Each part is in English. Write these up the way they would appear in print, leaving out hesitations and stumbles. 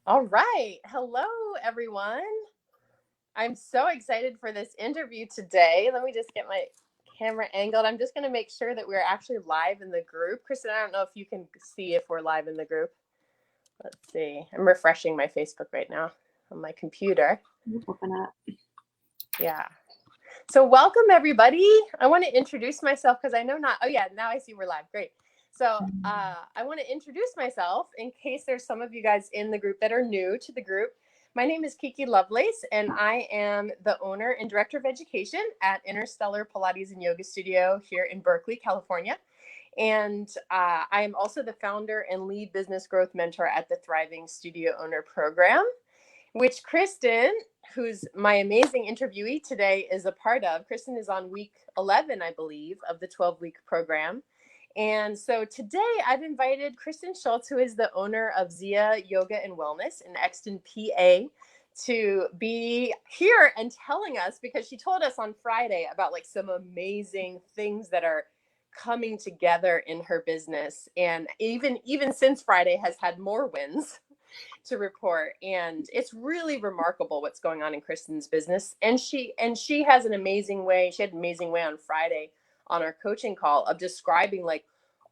All right. Hello, everyone. I'm so excited for this interview today. Let me just get my camera angled. I'm just going to make sure that we're actually live in the group. Kristin, I don't know if you can see if we're live in the group. Let's see. I'm refreshing my Facebook right now on my computer. Open up. Yeah. So welcome, everybody. I want to introduce myself because I know not. Oh, yeah. Now I see we're live. Great. So I want to introduce myself in case there's some of you guys in the group that are new to the group. My name is Kiki Lovelace, and I am the owner and director of education at Interstellar Pilates and Yoga Studio here in Berkeley, California. And I am also the founder and lead business growth mentor at the Thriving Studio Owner Program, which Kristin, who's my amazing interviewee today, is a part of. Kristin is on week 11, I believe, of the 12-week program. And so today I've invited Kristin Schultz, who is the owner of Zia Yoga and Wellness in Exton, PA, to be here and telling us, because she told us on Friday about like some amazing things that are coming together in her business. And even since Friday has had more wins to report, and it's really remarkable what's going on in Kristin's business. And she has an amazing way. She had an amazing way on Friday on our coaching call of describing like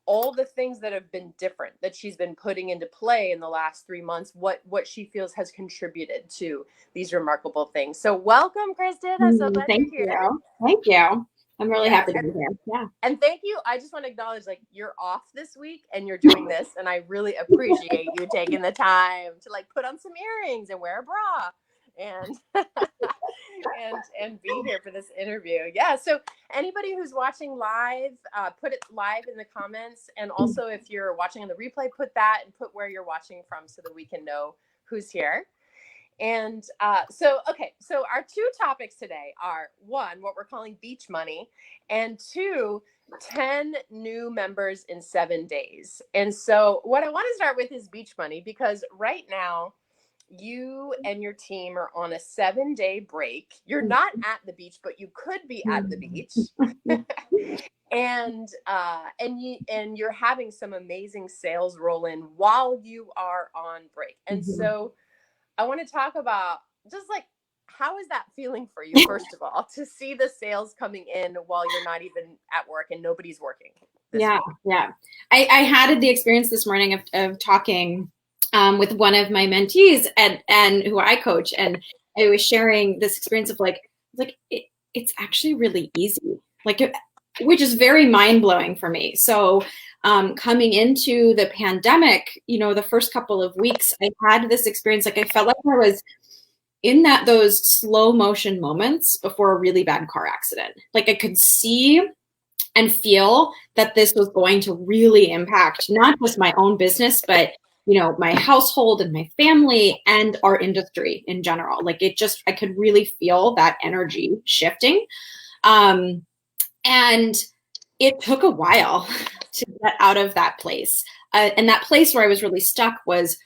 all the things that have been different that she's been putting into play in the last 3 months, what she feels has contributed to these remarkable things. So welcome, Kristin. I'm so glad Thank you're here. you. Thank you. I'm really Yes. happy to be here. Yeah. And thank you. I just want to acknowledge, like, you're off this week and you're doing this, and I really appreciate you taking the time to like put on some earrings and wear a bra and and be here for this interview. Yeah. So anybody who's watching live, put it live in the comments, and also if you're watching on the replay, put that and put where you're watching from so that we can know who's here. And so our two topics today are, one, what we're calling beach money, and two, 10 new members in 7 days. And so what I want to start with is beach money, because right now you and your team are on a 7-day break. You're not at the beach, but you could be at the beach. And you're having some amazing sales roll in while you are on break. And so I want to talk about just like, how is that feeling for you, first of all, to see the sales coming in while you're not even at work and nobody's working this week? Yeah. I had the experience this morning of talking with one of my mentees and who I coach, and I was sharing this experience of it's actually really easy, which is very mind-blowing for me. So coming into the pandemic, the first couple of weeks, I had this experience, like I felt like I was in those slow motion moments before a really bad car accident. Like I could see and feel that this was going to really impact not just my own business, but my household and my family and our industry in general. Like I could really feel that energy shifting. And it took a while to get out of that place. And that place where I was really stuck was,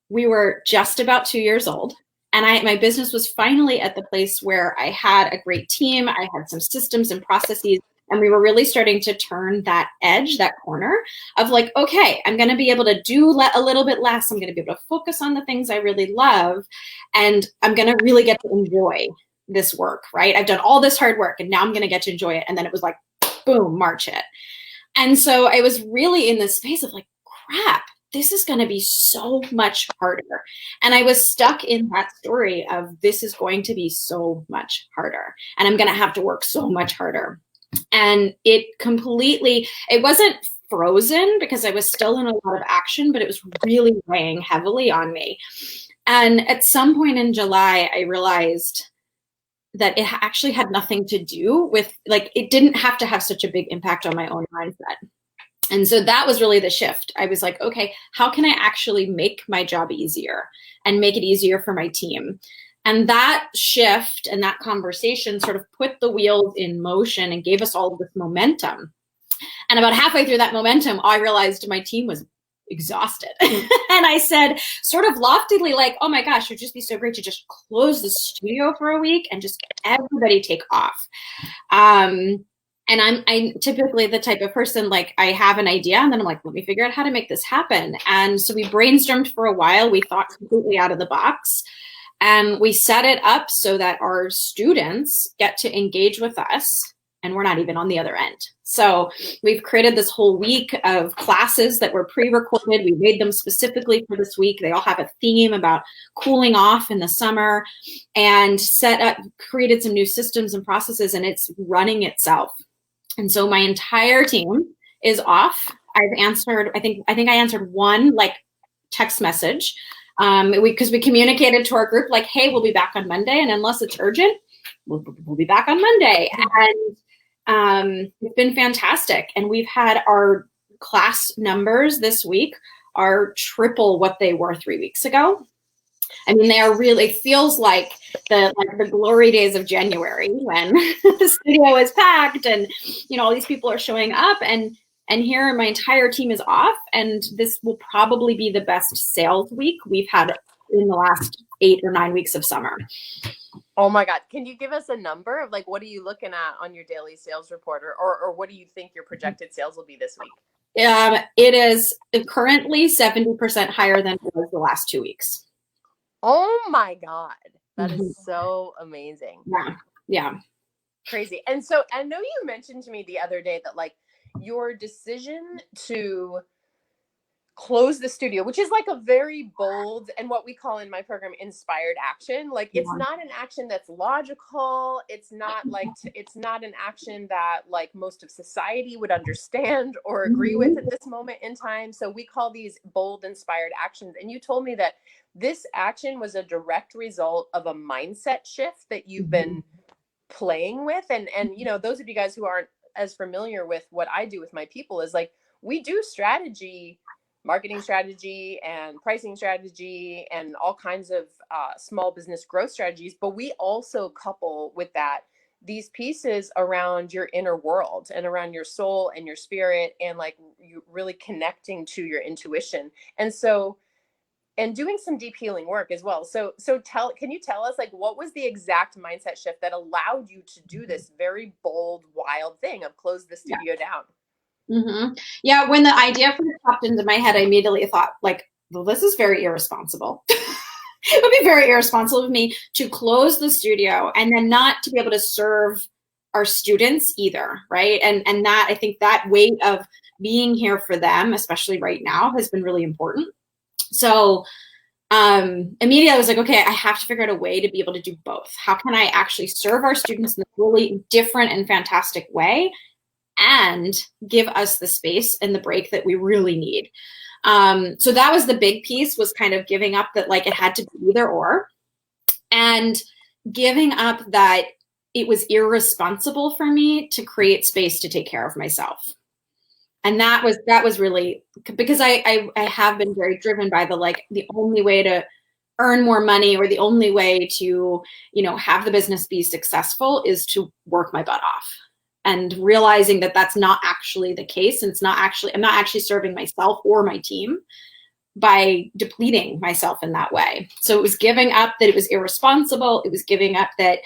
we were just about 2 years old. And my business was finally at the place where I had a great team. I had some systems and processes, and we were really starting to turn that edge, that corner of like, okay, I'm going to be able to do a little bit less. I'm going to be able to focus on the things I really love. And I'm going to really get to enjoy this work, right? I've done all this hard work and now I'm going to get to enjoy it. And then it was like, boom, March hit. And so I was really in this space of like, crap, this is going to be so much harder. And I was stuck in that story of, this is going to be so much harder. And I'm going to have to work so much harder. And it wasn't frozen because I was still in a lot of action, but it was really weighing heavily on me. And at some point in July, I realized that it actually had nothing to do with, it didn't have to have such a big impact on my own mindset. And so that was really the shift. I was like, okay, how can I actually make my job easier and make it easier for my team? And that shift and that conversation sort of put the wheels in motion and gave us all of this momentum. And about halfway through that momentum, I realized my team was exhausted. And I said, sort of loftily, like, oh my gosh, it would just be so great to just close the studio for a week and just everybody take off. And I'm typically the type of person, like I have an idea and then I'm like, let me figure out how to make this happen. And so we brainstormed for a while. We thought completely out of the box. And we set it up so that our students get to engage with us and we're not even on the other end. So we've created this whole week of classes that were pre-recorded. We made them specifically for this week. They all have a theme about cooling off in the summer, and created some new systems and processes, and it's running itself. And so my entire team is off. I've answered, I think I answered one like text message, because we communicated to our group like, hey, we'll be back on Monday, and unless it's urgent, we'll be back on Monday. And it's been fantastic. And we've had our class numbers this week are triple what they were 3 weeks ago. I mean, they are really, it feels like the glory days of January when the studio is packed and, you know, all these people are showing up, and here my entire team is off, and this will probably be the best sales week we've had in the last 8 or 9 weeks of summer. Oh my God. Can you give us a number of like, what are you looking at on your daily sales report, or what do you think your projected sales will be this week? It is currently 70% higher than it was the last 2 weeks. Oh my God. That is so amazing. Yeah. Yeah. Crazy. And so I know you mentioned to me the other day that like your decision to close the studio, which is like a very bold and what we call in my program inspired action. Like it's not an action that's logical. It's not like it's not an action that like most of society would understand or agree with at this moment in time. So we call these bold inspired actions. And you told me that this action was a direct result of a mindset shift that you've been playing with. And you know, those of you guys who aren't as familiar with what I do with my people is like we do strategy, marketing strategy and pricing strategy and all kinds of small business growth strategies. But we also couple with that these pieces around your inner world and around your soul and your spirit, and like you really connecting to your intuition. And so, and doing some deep healing work as well. So can you tell us like what was the exact mindset shift that allowed you to do this very bold, wild thing of close the studio down? Yeah, when the idea first popped into my head, I immediately thought, like, well, this is very irresponsible. It would be very irresponsible of me to close the studio and then not to be able to serve our students either, right? And that, I think that weight of being here for them, especially right now, has been really important. So immediately I was like, okay, I have to figure out a way to be able to do both. How can I actually serve our students in a really different and fantastic way and give us the space and the break that we really need? So that was the big piece, was kind of giving up that like it had to be either or, and giving up that it was irresponsible for me to create space to take care of myself. And that was really, because I have been very driven by the only way to earn more money or the only way to, you know, have the business be successful is to work my butt off. And realizing that that's not actually the case, and I'm not actually serving myself or my team by depleting myself in that way. So it was giving up that it was irresponsible. It was giving up that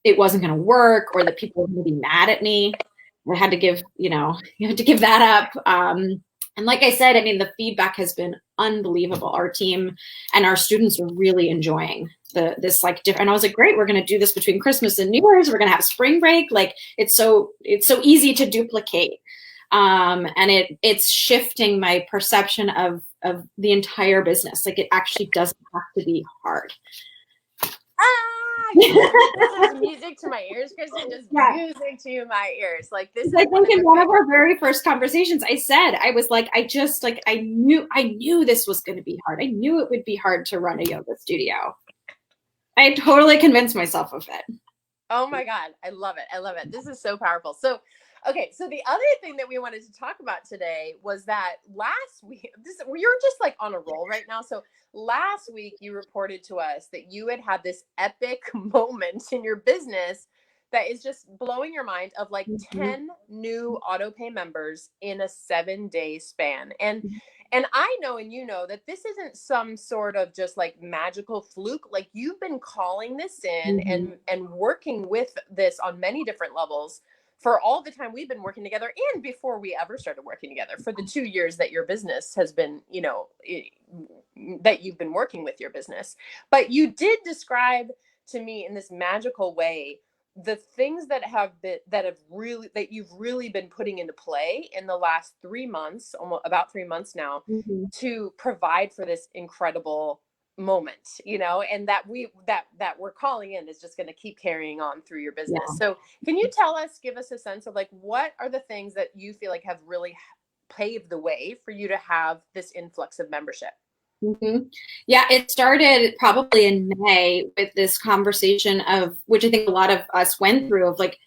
it wasn't going to work, or that people were going to be mad at me. I had to give, you had to give that up. And like I said, I mean, the feedback has been unbelievable. Our team and our students are really enjoying this like different. And I was like, great, we're going to do this between Christmas and New Year's. We're going to have spring break. Like it's so easy to duplicate. And it's shifting my perception of the entire business. Like it actually doesn't have to be hard. This is music to my ears, Kristin. Just music to my ears. Like this is. I think in one of our very first conversations, I was like, I knew this was going to be hard. I knew it would be hard to run a yoga studio. I totally convinced myself of it. Oh my God, I love it. I love it. This is so powerful. So, okay, so the other thing that we wanted to talk about today was that last week, you're just like on a roll right now. So last week you reported to us that you had this epic moment in your business that is just blowing your mind, of like 10 new autopay members in a 7-day span. And I know, and you know, that this isn't some sort of just like magical fluke. Like you've been calling this in and working with this on many different levels for all the time we've been working together, and before we ever started working together, for the 2 years that your business has been, that you've been working with your business. But you did describe to me in this magical way the things that you've really been putting into play in the last 3 months, almost about 3 months now, to provide for this incredible moment, and that we're calling in is just going to keep carrying on through your business. Yeah. So can you give us a sense of like, what are the things that you feel like have really paved the way for you to have this influx of membership? Yeah, it started probably in May with this conversation of, which I think a lot of us went through, of like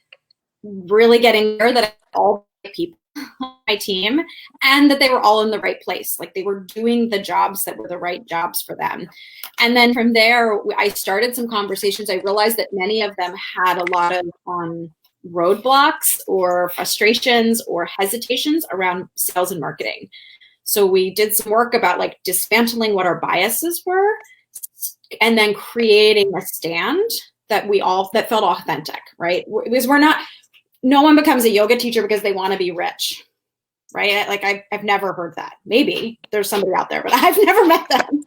really getting there that all the people on my team and that they were all in the right place. Like they were doing the jobs that were the right jobs for them. And then from there, I started some conversations. I realized that many of them had a lot of roadblocks or frustrations or hesitations around sales and marketing. So we did some work about like dismantling what our biases were and then creating a stand that that felt authentic, right? Because no one becomes a yoga teacher because they want to be rich, right? Like I've never heard that. Maybe there's somebody out there, but I've never met them.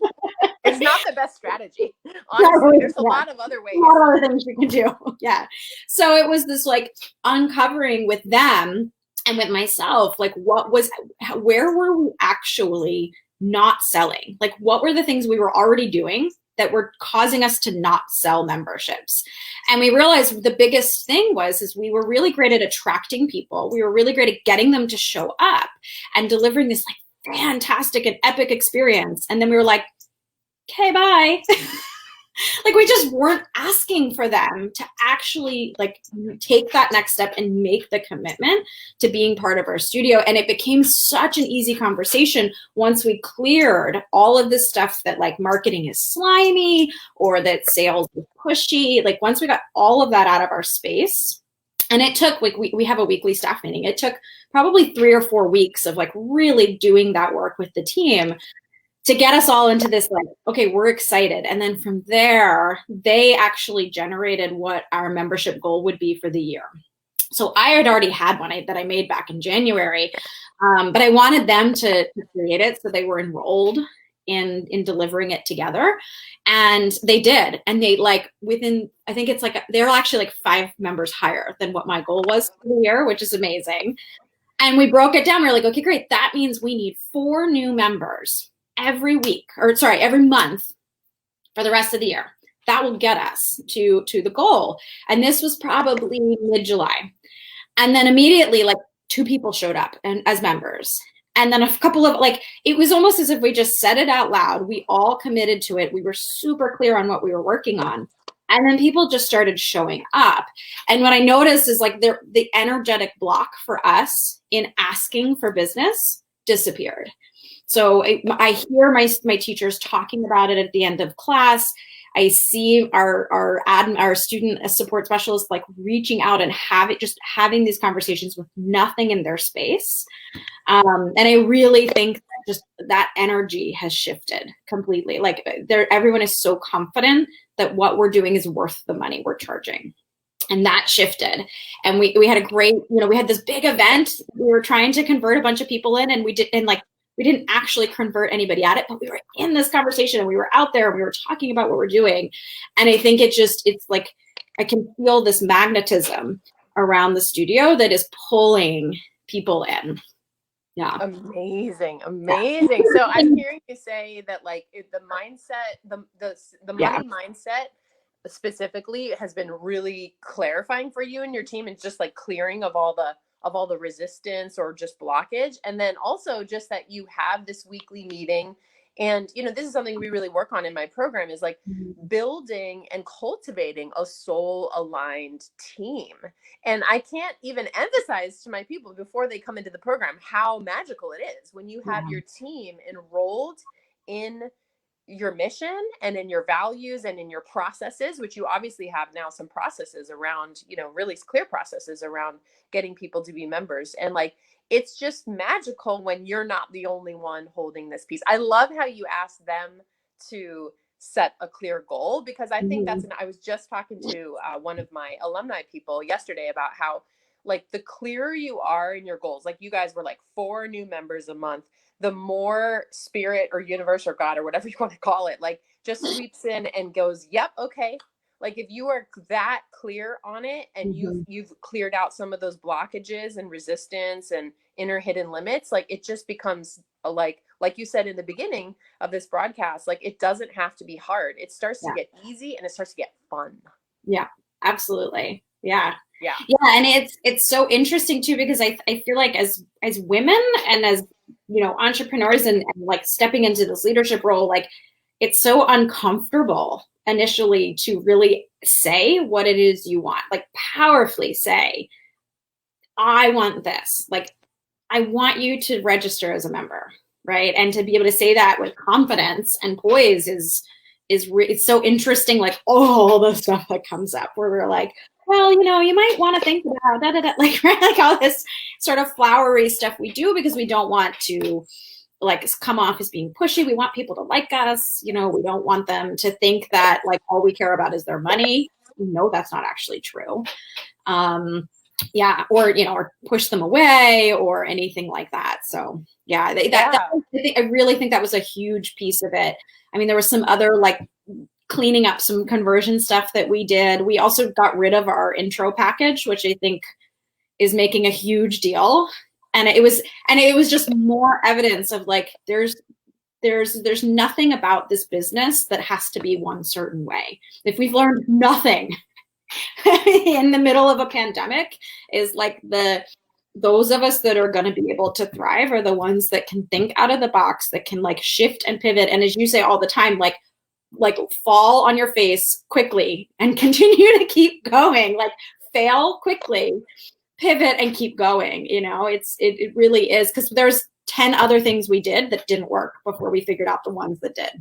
It's not the best strategy. Honestly, there's a lot of other ways. A lot of other things you can do. Yeah. So it was this like uncovering with them and with myself, like where were we actually not selling? Like what were the things we were already doing that were causing us to not sell memberships? And we realized the biggest thing is we were really great at attracting people. We were really great at getting them to show up and delivering this like fantastic and epic experience. And then we were like, okay, bye. Like we just weren't asking for them to actually like take that next step and make the commitment to being part of our studio. And it became such an easy conversation once we cleared all of this stuff that like marketing is slimy or that sales is pushy. Like once we got all of that out of our space, and it took, like we have a weekly staff meeting. It took probably 3 or 4 weeks of like really doing that work with the team to get us all into this, like, okay, we're excited. And then from there, they actually generated what our membership goal would be for the year. So I had already had one that I made back in January, but I wanted them to create it so they were enrolled in delivering it together. And they did. And they like within, I think it's like, they're actually like 5 members higher than what my goal was for the year, which is amazing. And we broke it down. We were like, okay, great. That means we need 4 new members every month for the rest of the year. That will get us to the goal. And this was probably mid-July. And then immediately like 2 people showed up and as members. And then a couple of like, it was almost as if we just said it out loud. We all committed to it. We were super clear on what we were working on. And then people just started showing up. And what I noticed is like the energetic block for us in asking for business disappeared. So I hear my teachers talking about it at the end of class. I see our student support specialists like reaching out and having these conversations with nothing in their space. And I really think that just that energy has shifted completely. Like everyone is so confident that what we're doing is worth the money we're charging. And that shifted. And we had a great, we had this big event. We were trying to convert a bunch of people in, and we didn't actually convert anybody at it, but we were in this conversation and we were out there and we were talking about what we're doing. And I think it's like, I can feel this magnetism around the studio that is pulling people in. Yeah. Amazing. Yeah. So I'm hearing you say that like the mindset, the money mindset specifically has been really clarifying for you and your team, and just like clearing of all the resistance or just blockage. And then also just that you have this weekly meeting. And, this is something we really work on in my program, is like building and cultivating a soul aligned team. And I can't even emphasize to my people before they come into the program how magical it is when you have your team enrolled in your mission and in your values and in your processes, which you obviously have now some processes around, really clear processes around getting people to be members. And like, it's just magical when you're not the only one holding this piece. I love how you asked them to set a clear goal, because I think I was just talking to one of my alumni people yesterday about how like the clearer you are in your goals, like you guys were like 4 new members a month, the more spirit or universe or God or whatever you want to call it, like just sweeps in and goes, yep, okay. Like if you are that clear on it and you've cleared out some of those blockages and resistance and inner hidden limits, like it just becomes like you said in the beginning of this broadcast, like it doesn't have to be hard. It starts to get easy and it starts to get fun. Yeah, absolutely. Yeah. Yeah. Yeah. And it's so interesting too, because I feel like as women and as, you know, entrepreneurs and like stepping into this leadership role, like it's so uncomfortable initially to really say what it is you want, like powerfully say, I want this. Like, I want you to register as a member, right? And to be able to say that with confidence and poise is it's so interesting. Like all the stuff that comes up where we're like, well, you know, you might want to think about like, right? Like all this sort of flowery stuff we do because we don't want to like come off as being pushy. We want people to like us. You know, we don't want them to think that like all we care about is their money. No, that's not actually true. Yeah, or you know, or push them away or anything like that. So yeah, I really think that was a huge piece of it. I mean, there was some other like cleaning up some conversion stuff that we did. We also got rid of our intro package, which I think is making a huge deal. And it was just more evidence of like there's nothing about this business that has to be one certain way. If we've learned nothing in the middle of a pandemic is like those of us that are going to be able to thrive are the ones that can think out of the box, that can like shift and pivot. And as you say all the time, like fall on your face quickly and continue to keep going, like fail quickly, pivot and keep going. You know, it really is, because there's 10 other things we did that didn't work before we figured out the ones that did.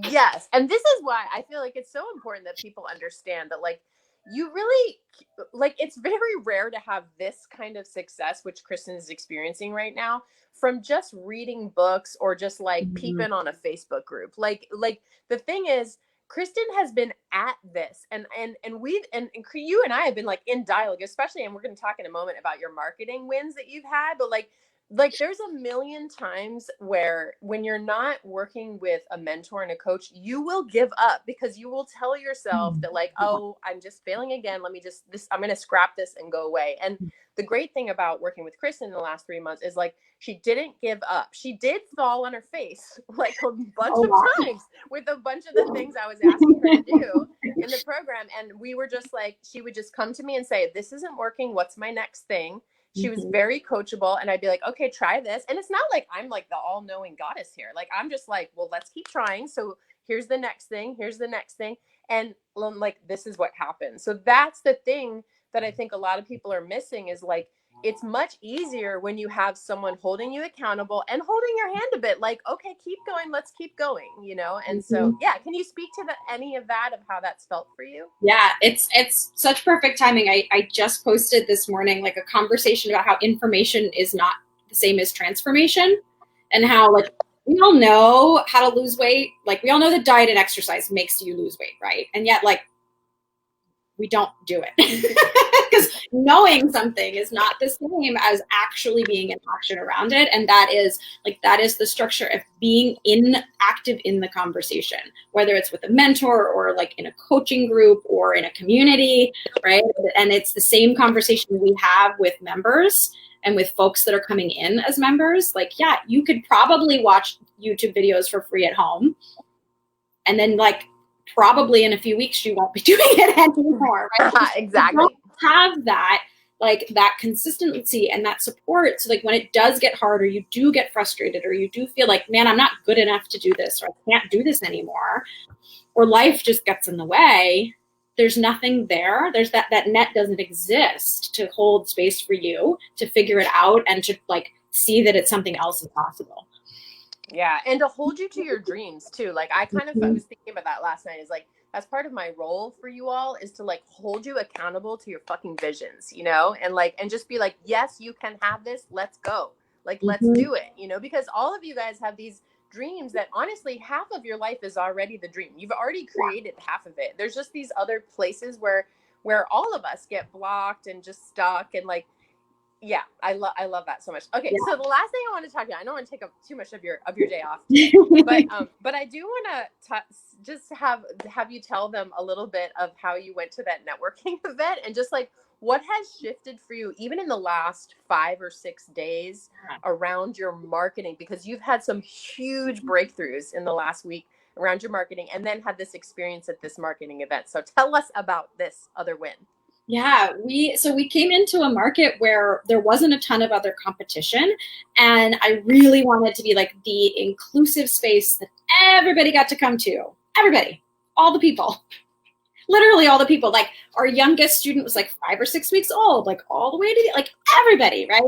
Yes. And this is why I feel like it's so important that people understand that like you really like it's very rare to have this kind of success, which Kristin is experiencing right now, from just reading books or just like peeping on a Facebook group. Like the thing is, Kristin has been at this and we've and you and I have been like in dialogue, especially, and we're going to talk in a moment about your marketing wins that you've had, but like there's a million times where when you're not working with a mentor and a coach, you will give up because you will tell yourself that like, oh, I'm just failing again. Let me I'm going to scrap this and go away. And the great thing about working with Kristin in the last 3 months is like, she didn't give up. She did fall on her face like a bunch of times with a bunch of the things I was asking her to do in the program. And we were just like, she would just come to me and say, this isn't working. What's my next thing? She was very coachable, and I'd be like, okay, try this. And it's not like I'm like the all-knowing goddess here. Like, I'm just like, well, let's keep trying. So here's the next thing. Here's the next thing. And like, this is what happens. So that's the thing that I think a lot of people are missing is like, it's much easier when you have someone holding you accountable and holding your hand a bit like, okay, keep going. Let's keep going, you know? And so, yeah, can you speak to any of that, of how that's felt for you? Yeah, it's such perfect timing. I just posted this morning, like a conversation about how information is not the same as transformation, and how like we all know how to lose weight. Like we all know that diet and exercise makes you lose weight, right? And yet like we don't do it because knowing something is not the same as actually being in action around it. And that is the structure of being active in the conversation, whether it's with a mentor or like in a coaching group or in a community, right? And it's the same conversation we have with members and with folks that are coming in as members. Like, yeah, you could probably watch YouTube videos for free at home. And then like, probably in a few weeks you won't be doing it anymore, right? Exactly. You don't have that like that consistency and that support. So like when it does get hard, or you do get frustrated, or you do feel like, man, I'm not good enough to do this, or I can't do this anymore, or life just gets in the way, there's nothing there. There's that net doesn't exist to hold space for you to figure it out and to like see that it's something else is possible. Yeah. And to hold you to your dreams too. Like I was thinking about that last night, is like, that's part of my role for you all, is to like hold you accountable to your fucking visions, you know, and like, and just be like, yes, you can have this. Let's go. Like, let's do it, you know, because all of you guys have these dreams that honestly half of your life is already the dream. You've already created half of it. There's just these other places where where all of us get blocked and just stuck and like, yeah, I love that so much. Okay, so the last thing I want to talk about, I don't want to take up too much of your day off, but I do want to just have you tell them a little bit of how you went to that networking event and just like what has shifted for you even in the last 5 or 6 days around your marketing, because you've had some huge breakthroughs in the last week around your marketing and then had this experience at this marketing event. So tell us about this other win. Yeah, we came into a market where there wasn't a ton of other competition, and I really wanted to be like the inclusive space that everybody got to come to. Everybody, all the people, literally all the people. Like our youngest student was like 5 or 6 weeks old, like all the way to like everybody, right?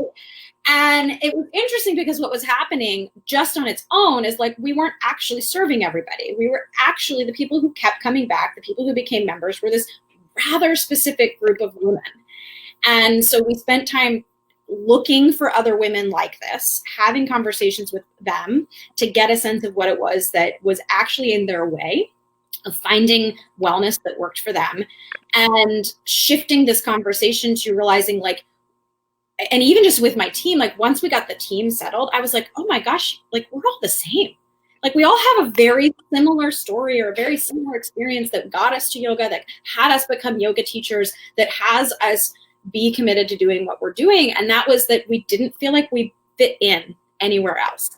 And it was interesting because what was happening just on its own is like we weren't actually serving everybody. We were actually, the people who kept coming back, the people who became members were this rather specific group of women. And so we spent time looking for other women like this, having conversations with them to get a sense of what it was that was actually in their way of finding wellness that worked for them, and shifting this conversation to realizing like, and even just with my team, like once we got the team settled, I was like, oh my gosh, like we're all the same. Like we all have a very similar story or a very similar experience that got us to yoga, that had us become yoga teachers, that has us be committed to doing what we're doing. And that was that we didn't feel like we fit in anywhere else.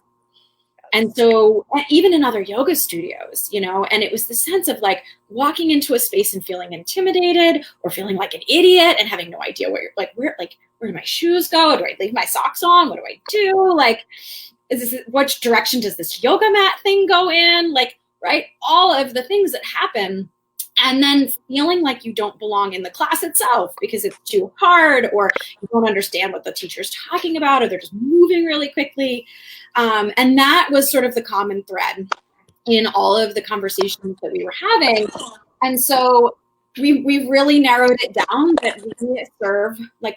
And so even in other yoga studios, you know, and it was the sense of like walking into a space and feeling intimidated or feeling like an idiot and having no idea where do my shoes go? Do I leave my socks on? What do I do? Like, which direction does this yoga mat thing go in? Like, right? All of the things that happen. And then feeling like you don't belong in the class itself because it's too hard, or you don't understand what the teacher's talking about, or they're just moving really quickly. And that was sort of the common thread in all of the conversations that we were having. And so we really narrowed it down that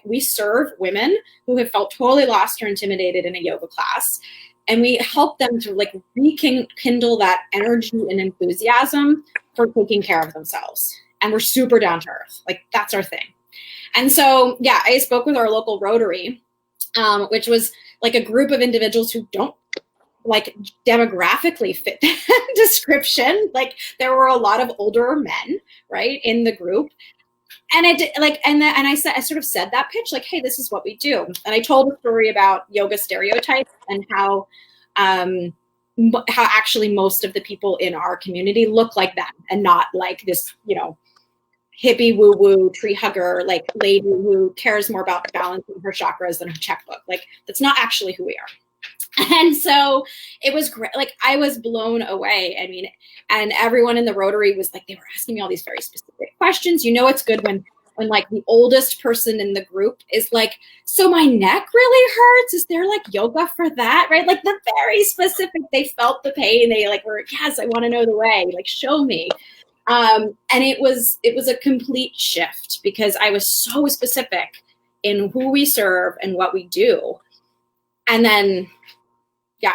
we serve women who have felt totally lost or intimidated in a yoga class. And we help them to like rekindle that energy and enthusiasm for taking care of themselves. And we're super down to earth. Like that's our thing. And so, yeah, I spoke with our local Rotary, which was like a group of individuals who don't like demographically fit that description. Like there were a lot of older men, right, in the group. And I sort of said that pitch, like, hey, this is what we do. And I told a story about yoga stereotypes and how actually most of the people in our community look like that and not like this, you know, hippie woo-woo tree hugger, like lady who cares more about balancing her chakras than her checkbook. Like that's not actually who we are. And so it was great. Like I was blown away. I mean, and everyone in the Rotary was like, they were asking me all these very specific questions. You know, it's good when like the oldest person in the group is like, so my neck really hurts. Is there like yoga for that? Right? Like the very specific, they felt the pain. They like were, yes, I want to know the way, like show me. And it was a complete shift because I was so specific in who we serve and what we do. And then, yeah,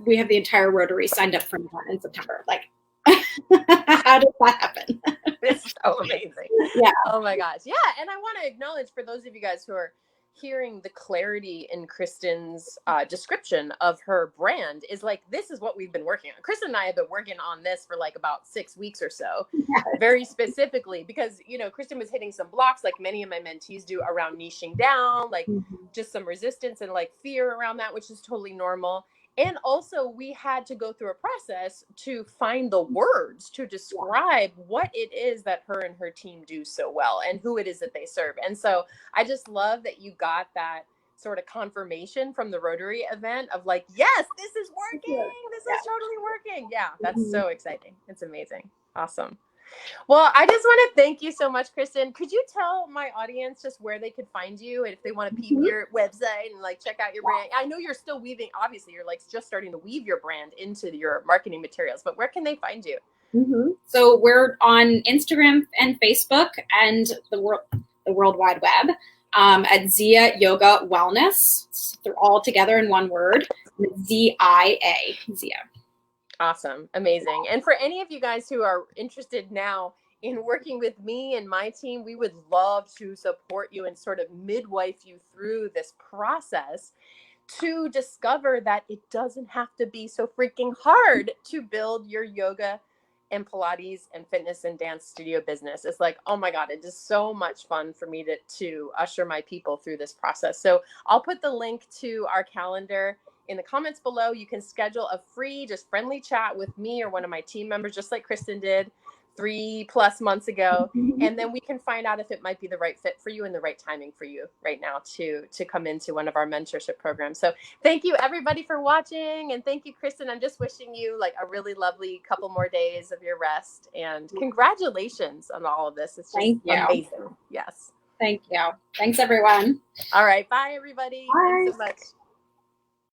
we have the entire Rotary signed up for that in September. Like, how did that happen? It's so amazing. Yeah. Oh my gosh. Yeah. And I want to acknowledge for those of you guys who are hearing the clarity in Kristin's description of her brand is like, this is what we've been working on. Kristin and I have been working on this for like about 6 weeks or so, very specifically, because, you know, Kristin was hitting some blocks like many of my mentees do around niching down, like just some resistance and like fear around that, which is totally normal. And also we had to go through a process to find the words to describe what it is that her and her team do so well and who it is that they serve. And so I just love that you got that sort of confirmation from the Rotary event of like, yes, this is working. This is totally working. Yeah, that's so exciting. It's amazing. Awesome. Well, I just want to thank you so much, Kristin. Could you tell my audience just where they could find you and if they want to peep your website and like check out your brand? I know you're still weaving, obviously you're like just starting to weave your brand into your marketing materials, but where can they find you? So we're on Instagram and Facebook and the World Wide Web at Zia Yoga Wellness. They're all together in one word, ZIA, Zia. Awesome. Amazing. And for any of you guys who are interested now in working with me and my team, we would love to support you and sort of midwife you through this process to discover that it doesn't have to be so freaking hard to build your yoga and Pilates and fitness and dance studio business. It's like, oh my God, it is so much fun for me to usher my people through this process. So I'll put the link to our calendar in the comments below. You can schedule a free, just friendly chat with me or one of my team members, just like Kristin did 3+ months ago. And then we can find out if it might be the right fit for you and the right timing for you right now to come into one of our mentorship programs. So thank you everybody for watching. And thank you, Kristin. I'm just wishing you like a really lovely couple more days of your rest, and congratulations on all of this. It's just amazing. Yes. Thank you. Thanks everyone. All right. Bye everybody. Bye. Thanks so much.